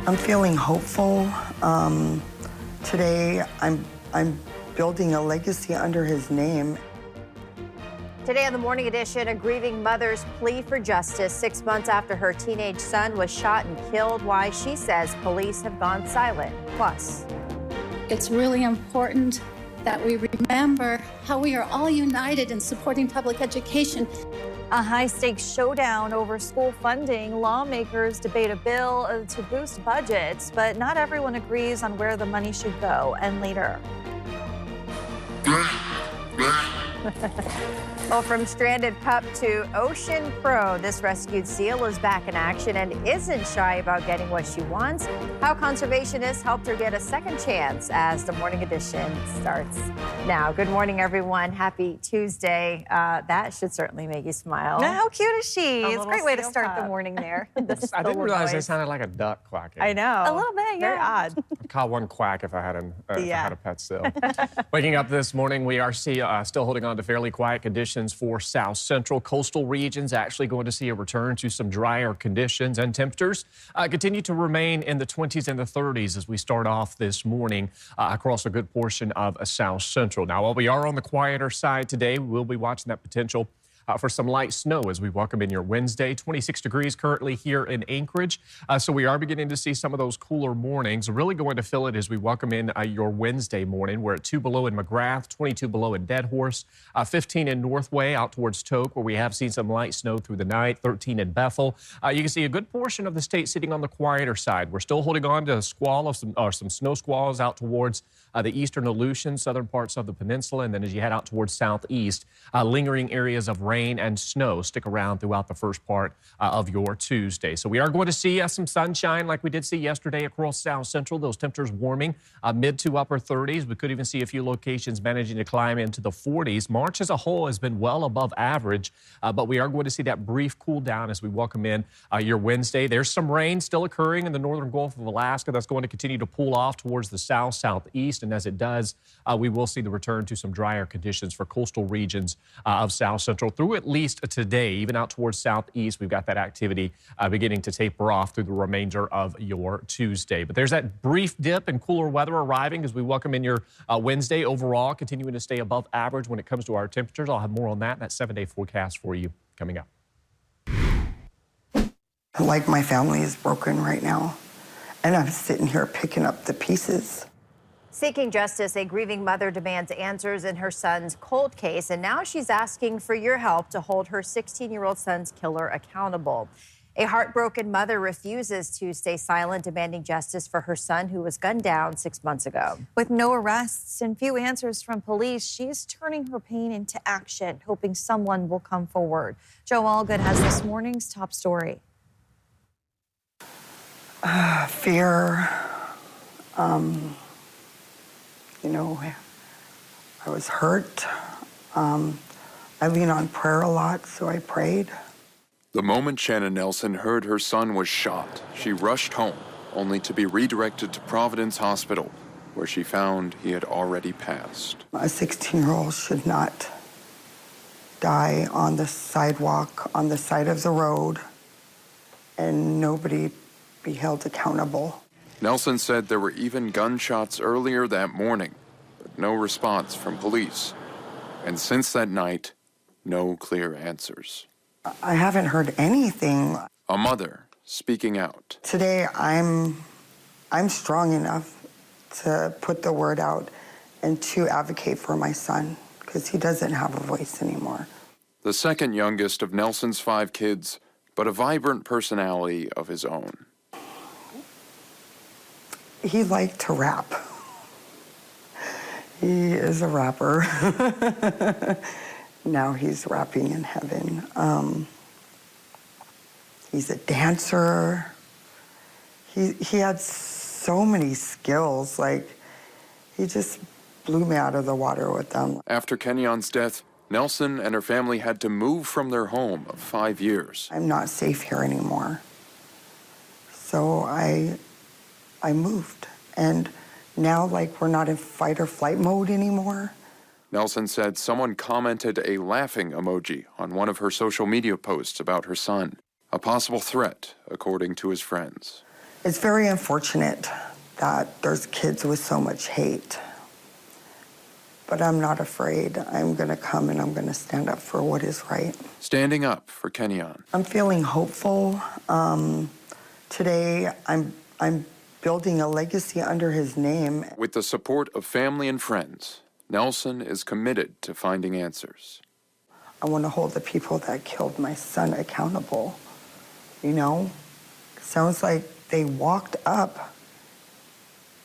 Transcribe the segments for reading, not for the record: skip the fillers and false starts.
I'm feeling hopeful. Today, I'm building a legacy under his name. Today on the Morning Edition, a grieving mother's plea for justice 6 months after her teenage son was shot and killed. Why she says police have gone silent. Plus, it's really important that we remember how we are all united in supporting public education. A high-stakes showdown over school funding. Lawmakers debate a bill to boost budgets, but not everyone agrees on where the money should go. And later. Well, from stranded pup to ocean pro, this rescued seal is back in action and isn't shy about getting what she wants. How conservationists helped her get a second chance as the Morning Edition starts now. Good morning, everyone. Happy Tuesday. That should certainly make you smile. How cute is she? It's a great way to start pup. the morning there. I didn't realize they sounded like a duck quacking. I know. A little bit, Very yeah. odd. I'd call one quack if I had a pet still. Waking up this morning, we are still holding on to fairly quiet conditions for South Central. Coastal regions actually going to see a return to some drier conditions, and temperatures continue to remain in the 20s and the 30s as we start off this morning across a good portion of South Central. Now, while we are on the quieter side today, we'll be watching that potential for some light snow as we welcome in your Wednesday. 26 degrees currently here in Anchorage. So we are beginning to see some of those cooler mornings. Really going to feel it as we welcome in your Wednesday morning. We're at 2 below in McGrath, 22 below in Dead Horse, 15 in Northway out towards Toke, where we have seen some light snow through the night, 13 in Bethel. You can see a good portion of the state sitting on the quieter side. We're still holding on to a squall of some snow squalls out towards the eastern Aleutian, southern parts of the peninsula, and then as you head out towards southeast, lingering areas of rain and snow stick around throughout the first part of your Tuesday. So we are going to see some sunshine like we did see yesterday across South Central. Those temperatures warming mid to upper 30s. We could even see a few locations managing to climb into the 40s. March as a whole has been well above average, but we are going to see that brief cool down as we welcome in your Wednesday. There's some rain still occurring in the northern Gulf of Alaska that's going to continue to pull off towards the southeast, and as it does, we will see the return to some drier conditions for coastal regions of South Central through at least today. Even out towards southeast, we've got that activity beginning to taper off through the remainder of your Tuesday. But there's that brief dip in cooler weather arriving as we welcome in your Wednesday. Overall, continuing to stay above average when it comes to our temperatures. I'll have more on that 7-day forecast for you coming up. Like my family is broken right now, and I'm sitting here picking up the pieces. Seeking justice, a grieving mother demands answers in her son's cold case, and now she's asking for your help to hold her 16-year-old son's killer accountable. A heartbroken mother refuses to stay silent, demanding justice for her son who was gunned down 6 months ago. With no arrests and few answers from police, she's turning her pain into action, hoping someone will come forward. Joe Allgood has this morning's top story. Fear. You know, I was hurt. I lean on prayer a lot, so I prayed. The moment Shannon Nelson heard her son was shot, she rushed home, only to be redirected to Providence Hospital, where she found he had already passed. A 16-year-old should not die on the sidewalk, on the side of the road, and nobody be held accountable. Nelson said there were even gunshots earlier that morning, but no response from police. And since that night, no clear answers. I haven't heard anything. A mother speaking out. Today, I'm strong enough to put the word out and to advocate for my son, because he doesn't have a voice anymore. The second youngest of Nelson's 5 kids, but a vibrant personality of his own. He liked to rap. He is a rapper. Now he's rapping in heaven. He's a dancer. He had so many skills. Like, he just blew me out of the water with them. After Kenyon's death, Nelson and her family had to move from their home of 5 years. I'm not safe here anymore. So I moved. And now, like, we're not in fight or flight mode anymore. Nelson said someone commented a laughing emoji on one of her social media posts about her son, a possible threat, according to his friends. It's very unfortunate that there's kids with so much hate. But I'm not afraid. I'm going to come and I'm going to stand up for what is right. Standing up for Kenyon. I'm feeling hopeful. Today, I'm building a legacy under his name. With the support of family and friends, Nelson is committed to finding answers. I want to hold the people that killed my son accountable. You know? Sounds like they walked up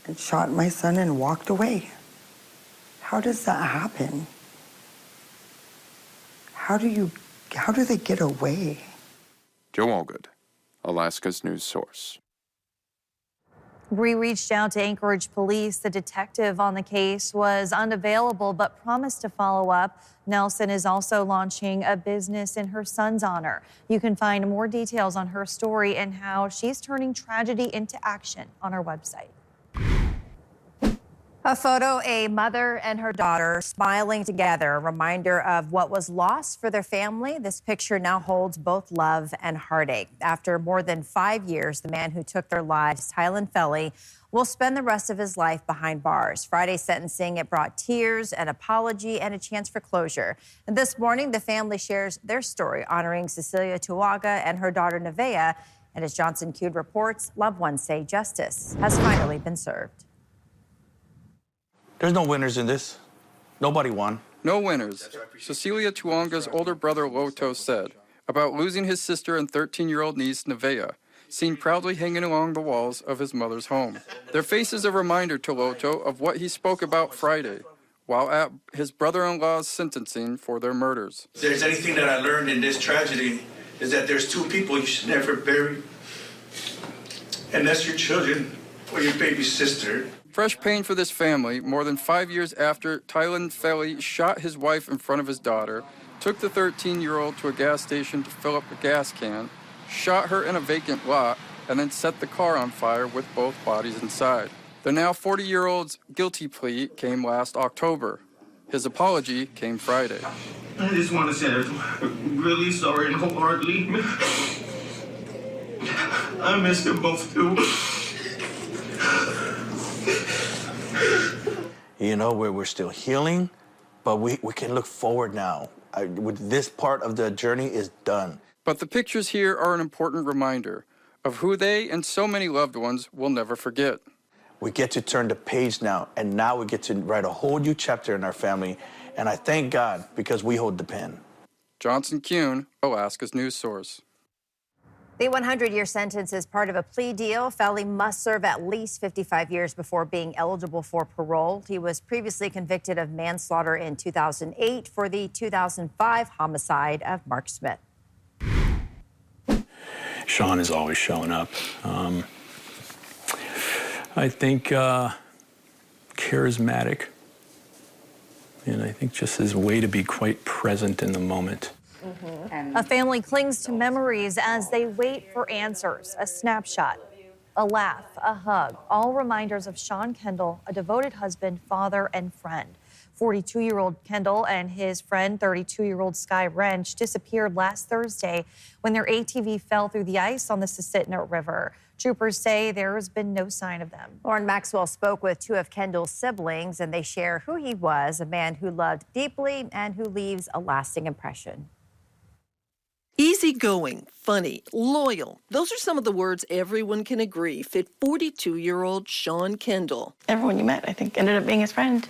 and shot my son and walked away. How does that happen? How do they get away? Joe Allgood, Alaska's news source. We reached out to Anchorage police. The detective on the case was unavailable but promised to follow up. Nelson is also launching a business in her son's honor. You can find more details on her story and how she's turning tragedy into action on our website. A photo, a mother and her daughter smiling together, a reminder of what was lost for their family. This picture now holds both love and heartache. After more than 5 years, the man who took their lives, Tylen Felly, will spend the rest of his life behind bars. Friday's sentencing, it brought tears, an apology, and a chance for closure. And this morning, the family shares their story, honoring Cecilia Tuaga and her daughter, Nevaeh. And as Johnson Cude reports, loved ones say justice has finally been served. There's no winners in this. Nobody won. No winners. Cecilia Tuanga's older brother Loto said about losing his sister and 13-year-old niece Nevaeh, seen proudly hanging along the walls of his mother's home. Their face is a reminder to Loto of what he spoke about Friday while at his brother-in-law's sentencing for their murders. If there's anything that I learned in this tragedy is that there's two people you should never bury, and that's your children or your baby sister. Fresh pain for this family, more than 5 years after Tylen Felly shot his wife in front of his daughter, took the 13-year-old to a gas station to fill up a gas can, shot her in a vacant lot, and then set the car on fire with both bodies inside. The now 40-year-old's guilty plea came last October. His apology came Friday. I just want to say I'm really sorry and wholeheartedly. I miss them both too. You know, we're still healing, but we can look forward now. With this part of the journey is done. But the pictures here are an important reminder of who they and so many loved ones will never forget. We get to turn the page now, and now we get to write a whole new chapter in our family, and I thank God because we hold the pen. Johnson Kuhn, Alaska's news source. The 100-year sentence is part of a plea deal. Felly must serve at least 55 years before being eligible for parole. He was previously convicted of manslaughter in 2008 for the 2005 homicide of Mark Smith. Sean is always showing up. I think charismatic, and I think just his way to be quite present in the moment. A family clings to memories as they wait for answers. A snapshot, a laugh, a hug, all reminders of Sean Kendall, a devoted husband, father, and friend. 42-year-old Kendall and his friend, 32-year-old Sky Wrench, disappeared last Thursday when their ATV fell through the ice on the Susitna River. Troopers say there has been no sign of them. Lauren Maxwell spoke with two of Kendall's siblings, and they share who he was, a man who loved deeply and who leaves a lasting impression. Easygoing, funny, loyal. Those are some of the words everyone can agree fit 42-year-old Sean Kendall. Everyone you met, I think, ended up being his friend.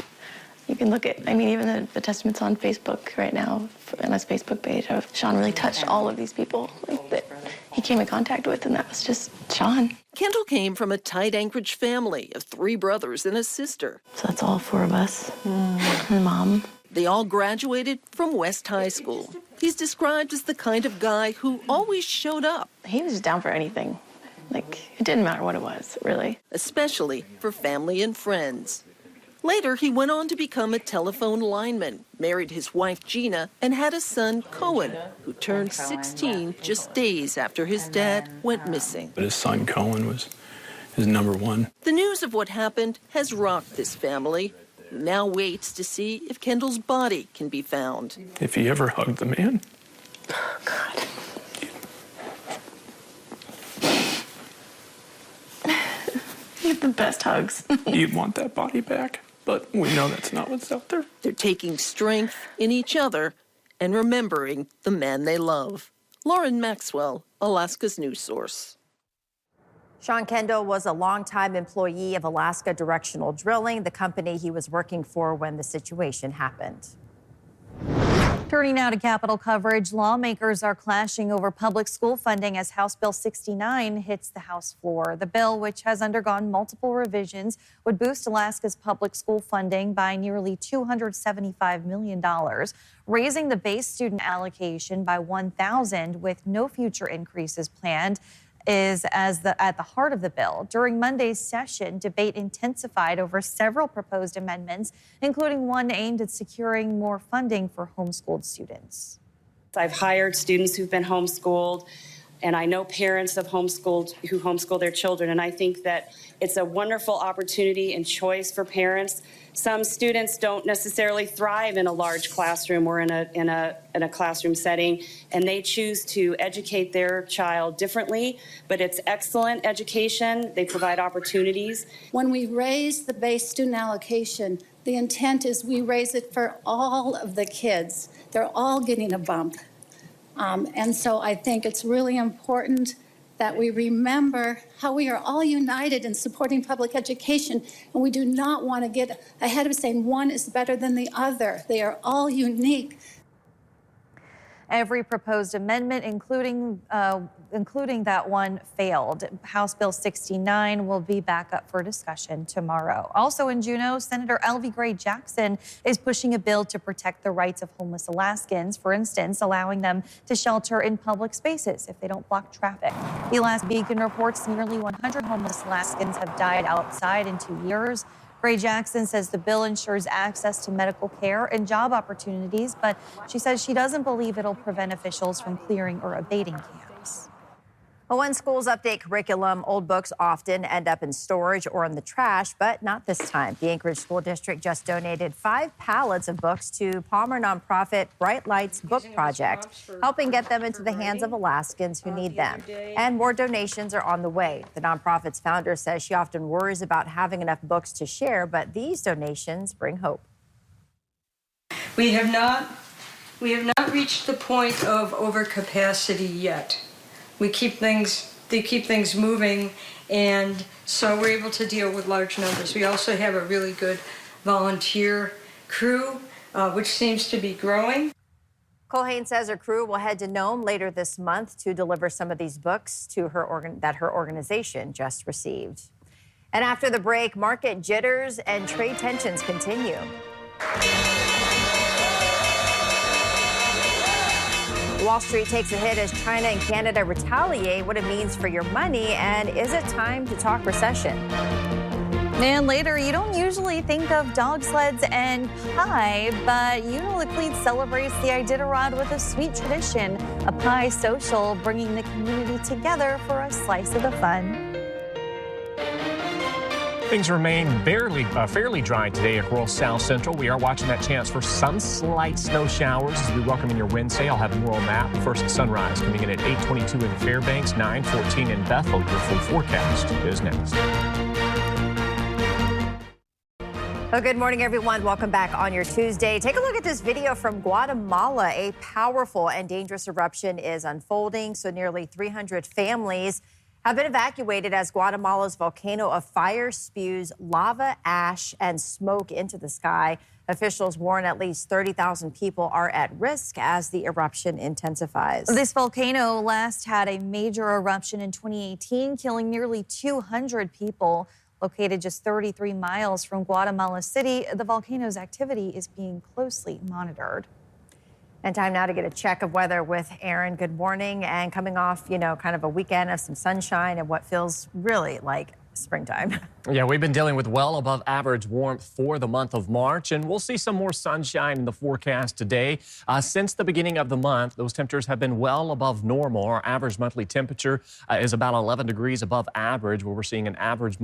You can look at, even the testaments on Facebook right now, on his Facebook page, of Sean really touched all of these people that he came in contact with, and that was just Sean. Kendall came from a tight Anchorage family of 3 brothers and a sister. So that's all 4 of us, and Mom. They all graduated from West High School. He's described as the kind of guy who always showed up. He was just down for anything. It didn't matter what it was, really. Especially for family and friends. Later, he went on to become a telephone lineman, married his wife Gina, and had a son, Cohen, who turned 16 just days after his dad went missing. But his son, Cohen, was his number one. The news of what happened has rocked this family, who now waits to see if Kendall's body can be found. If he ever hugged the man. Oh, God. the best hugs. You'd want that body back, but we know that's not what's out there. They're taking strength in each other and remembering the man they love. Lauren Maxwell, Alaska's news source. Sean Kendall was a longtime employee of Alaska Directional Drilling, the company he was working for when the situation happened. Turning now to Capitol coverage, lawmakers are clashing over public school funding as House Bill 69 hits the House floor. The bill, which has undergone multiple revisions, would boost Alaska's public school funding by nearly $275 million, raising the base student allocation by $1,000 with no future increases planned. Is at the heart of the bill. During Monday's session, debate intensified over several proposed amendments, including one aimed at securing more funding for homeschooled students. I've hired students who've been homeschooled, and I know parents of who homeschool their children, and I think that it's a wonderful opportunity and choice for parents. Some students don't necessarily thrive in a large classroom or in a classroom setting, and they choose to educate their child differently, but it's excellent education. They provide opportunities. When we raise the base student allocation, the intent is we raise it for all of the kids. They're all getting a bump. And so I think it's really important that we remember how we are all united in supporting public education, and we do not want to get ahead of saying one is better than the other. They are all unique. Every proposed amendment, including that one, failed. House Bill 69 will be back up for discussion tomorrow. Also in Juneau, Senator Elvie Gray Jackson is pushing a bill to protect the rights of homeless Alaskans, for instance, allowing them to shelter in public spaces if they don't block traffic. The Alaska Beacon reports nearly 100 homeless Alaskans have died outside in 2 years. Gray Jackson says the bill ensures access to medical care and job opportunities, but she says she doesn't believe it'll prevent officials from clearing or abating camps. Well, when schools update curriculum, old books often end up in storage or in the trash, but not this time. The Anchorage School District just donated 5 pallets of books to Palmer nonprofit Bright Lights Book Project, helping get them into the hands of Alaskans who need them. And more donations are on the way. The nonprofit's founder says she often worries about having enough books to share, but these donations bring hope. We have not reached the point of overcapacity yet. They keep things moving, and so we're able to deal with large numbers. We also have a really good volunteer crew, which seems to be growing. Colhane says her crew will head to Nome later this month to deliver some of these books to her organization just received. And after the break, market jitters and trade tensions continue. Wall Street takes a hit as China and Canada retaliate, what it means for your money, and is it time to talk recession? And later, you don't usually think of dog sleds and pie, but Unalakleet celebrates the Iditarod with a sweet tradition, a pie social, bringing the community together for a slice of the fun. Things remain fairly dry today across South Central. We are watching that chance for some slight snow showers as we welcome in your Wednesday. I'll have more on that. First sunrise coming in at 8:22 in Fairbanks, 9:14 in Bethel. Your full forecast is next. Well, good morning, everyone. Welcome back on your Tuesday. Take a look at this video from Guatemala. A powerful and dangerous eruption is unfolding, so nearly 300 families have been evacuated as Guatemala's volcano of fire spews lava, ash, and smoke into the sky. Officials warn at least 30,000 people are at risk as the eruption intensifies. This volcano last had a major eruption in 2018, killing nearly 200 people. Located just 33 miles from Guatemala City, the volcano's activity is being closely monitored. And time now to get a check of weather with Aaron. Good morning. And coming off, kind of a weekend of some sunshine and what feels really like springtime. Yeah, we've been dealing with well above average warmth for the month of March, and we'll see some more sunshine in the forecast today. Since the beginning of the month, those temperatures have been well above normal. Our average monthly temperature is about 11 degrees above average, where we're seeing an average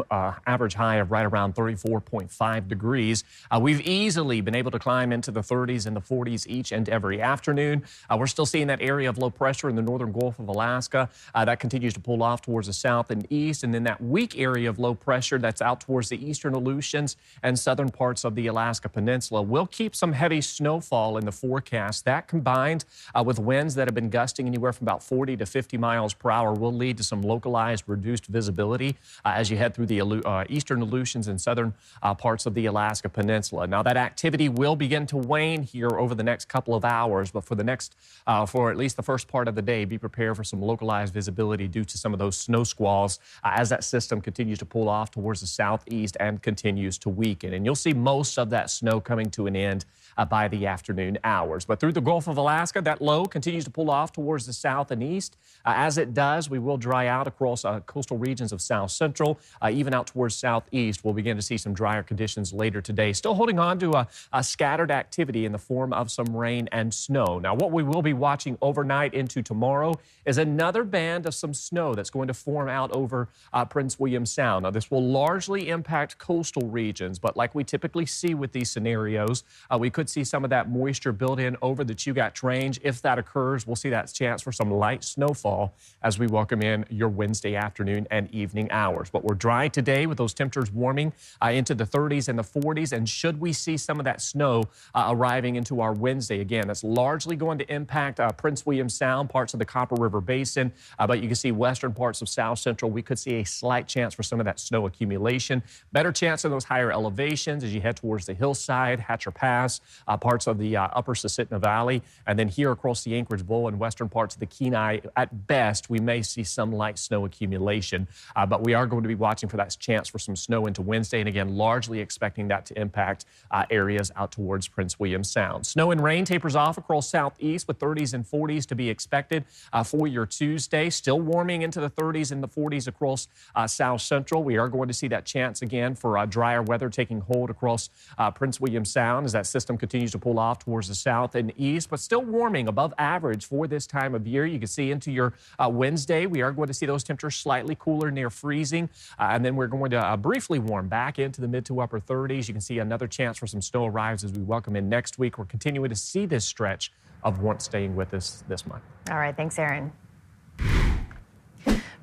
high of right around 34.5 degrees. We've easily been able to climb into the 30s and the 40s each and every afternoon. We're still seeing that area of low pressure in the northern Gulf of Alaska. That continues to pull off towards the south and east, and then that weak area area of low pressure that's out towards the eastern Aleutians and southern parts of the Alaska Peninsula will keep some heavy snowfall in the forecast. That combined with winds that have been gusting anywhere from about 40 to 50 miles per hour will lead to some localized reduced visibility as you head through the eastern Aleutians and southern parts of the Alaska Peninsula. Now, that activity will begin to wane here over the next couple of hours, but for at least the first part of the day, be prepared for some localized visibility due to some of those snow squalls as that system continues to pull off towards the southeast and continues to weaken. And you'll see most of that snow coming to an end by the afternoon hours. But through the Gulf of Alaska, that low continues to pull off towards the south and east. As it does, we will dry out across coastal regions of south central, even out towards southeast. We'll begin to see some drier conditions later today. Still holding on to a scattered activity in the form of some rain and snow. Now, what we will be watching overnight into tomorrow is another band of some snow that's going to form out over Prince William Sound. Now, this will largely impact coastal regions, but like we typically see with these scenarios, we could see some of that moisture build in over the Chugach Range. If that occurs, we'll see that chance for some light snowfall as we welcome in your Wednesday afternoon and evening hours. But we're dry today with those temperatures warming into the 30s and the 40s, and should we see some of that snow arriving into our Wednesday, again, that's largely going to impact Prince William Sound, parts of the Copper River Basin, but you can see western parts of South Central. We could see a slight chance for some of that snow accumulation. Better chance in those higher elevations as you head towards the hillside, Hatcher Pass, parts of the upper Susitna Valley, and then here across the Anchorage Bowl and western parts of the Kenai. At best, we may see some light snow accumulation, but we are going to be watching for that chance for some snow into Wednesday, and again, largely expecting that to impact areas out towards Prince William Sound. Snow and rain tapers off across southeast with 30s and 40s to be expected for your Tuesday. Still warming into the 30s and the 40s across South Central. We are going to see that chance again for drier weather taking hold across Prince William Sound as that system continues to pull off towards the south and east, but still warming above average for this time of year. You can see into your Wednesday, we are going to see those temperatures slightly cooler near freezing, and then we're going to briefly warm back into the mid to upper 30s. You can see another chance for some snow arrives as we welcome in next week. We're continuing to see this stretch of warmth staying with us this month. All right, thanks, Aaron.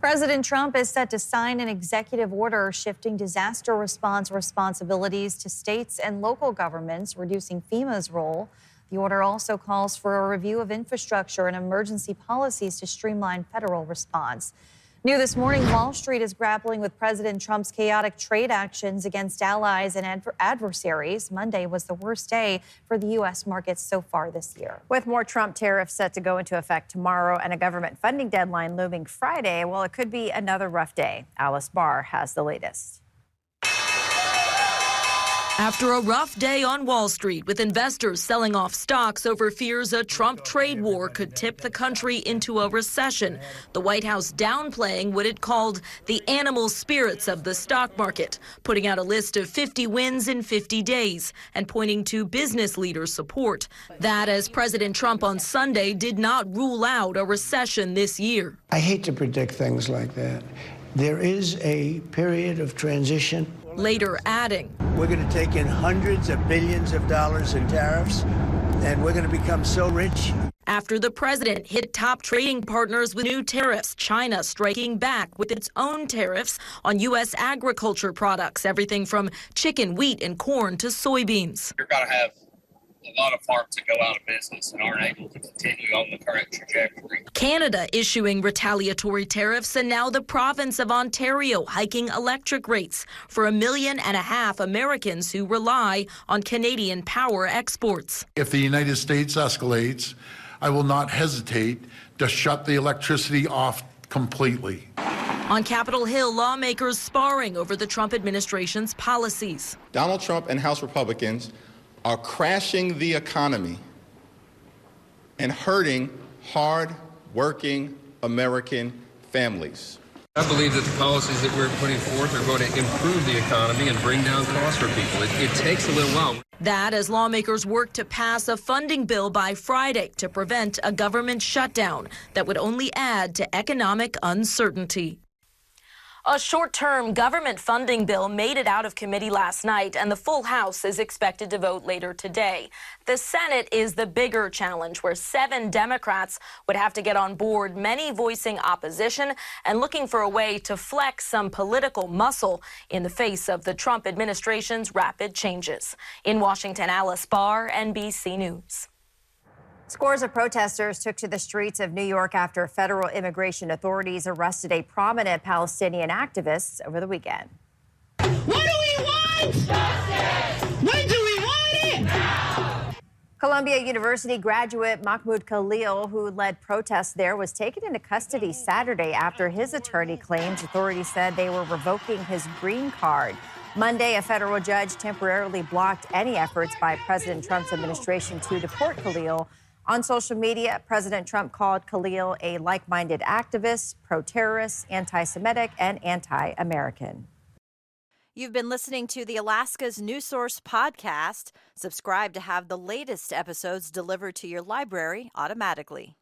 President Trump is set to sign an executive order shifting disaster response responsibilities to states and local governments, reducing FEMA's role. The order also calls for a review of infrastructure and emergency policies to streamline federal response. New this morning, Wall Street is grappling with President Trump's chaotic trade actions against allies and adversaries. Monday was the worst day for the U.S. markets so far this year. With more Trump tariffs set to go into effect tomorrow and a government funding deadline looming Friday, well, it could be another rough day. Alice Barr has the latest. After a rough day on Wall Street, with investors selling off stocks over fears a Trump trade war could tip the country into a recession, the White House downplaying what it called the animal spirits of the stock market, putting out a list of 50 wins in 50 days and pointing to business leaders' support. That, as President Trump on Sunday did not rule out a recession this year. I hate to predict things like that. There is a period of transition. Later adding, we're going to take in hundreds of billions of dollars in tariffs, and we're going to become so rich. After the president hit top trading partners with new tariffs, China striking back with its own tariffs on U.S. agriculture products, everything from chicken, wheat, and corn to soybeans. You're going to have a lot of farms that go out of business and aren't able to continue on the current trajectory. Canada issuing retaliatory tariffs, and now the province of Ontario hiking electric rates for 1.5 million Americans who rely on Canadian power exports. If the United States escalates, I will not hesitate to shut the electricity off completely. On Capitol Hill, lawmakers sparring over the Trump administration's policies. Donald Trump and House Republicans are crashing the economy and hurting hard-working American families. I believe that the policies that we're putting forth are going to improve the economy and bring down costs for people. It takes a little while. That as lawmakers work to pass a funding bill by Friday to prevent a government shutdown that would only add to economic uncertainty. A short-term government funding bill made it out of committee last night, and the full House is expected to vote later today. The Senate is the bigger challenge, where 7 Democrats would have to get on board, many voicing opposition and looking for a way to flex some political muscle in the face of the Trump administration's rapid changes. In Washington, Alice Barr, NBC News. Scores of protesters took to the streets of New York after federal immigration authorities arrested a prominent Palestinian activist over the weekend. What do we want? Justice! When do we want it? Now! Columbia University graduate Mahmoud Khalil, who led protests there, was taken into custody Saturday after his attorney claims authorities said they were revoking his green card. Monday, a federal judge temporarily blocked any efforts by President Trump's administration to deport Khalil. On social media, President Trump called Khalil a like-minded activist, pro-terrorist, anti-Semitic, and anti-American. You've been listening to the Alaska's News Source podcast. Subscribe to have the latest episodes delivered to your library automatically.